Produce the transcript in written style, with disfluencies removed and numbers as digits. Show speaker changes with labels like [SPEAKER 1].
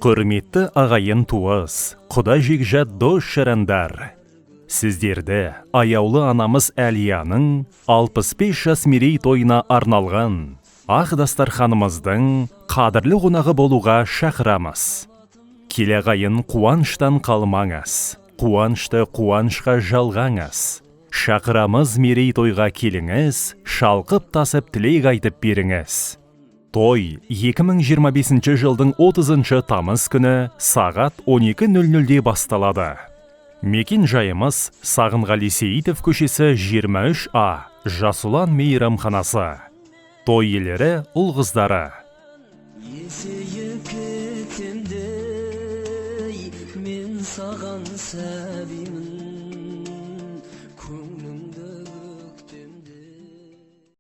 [SPEAKER 1] Құрметті ағайын туыс, құда жекжат дос жарандар. Сіздерді аяулы анамыз Әлияның 65 жас мерейтойына арналған ақ дастарханымыздың қадірлі қонағы болуға шақырамыз. Келе ағайын қуаныштан қалмаңыз, қуанышты қуанышқа жалғаңыз. Шақырамыз мерейтойға келіңіз, шалқып тасып тілек айтып беріңіз. Той 2025 жылдың 30 тамыз күні сағат 12:00-де басталады. Мекен жайымыз Сағынғали Сейітов көшесі 23А, Жасұлан мейрамханасы. Той иелері ұл-қыздары.
[SPEAKER 2] Есейіп кетемдей, мен саған сәбимін.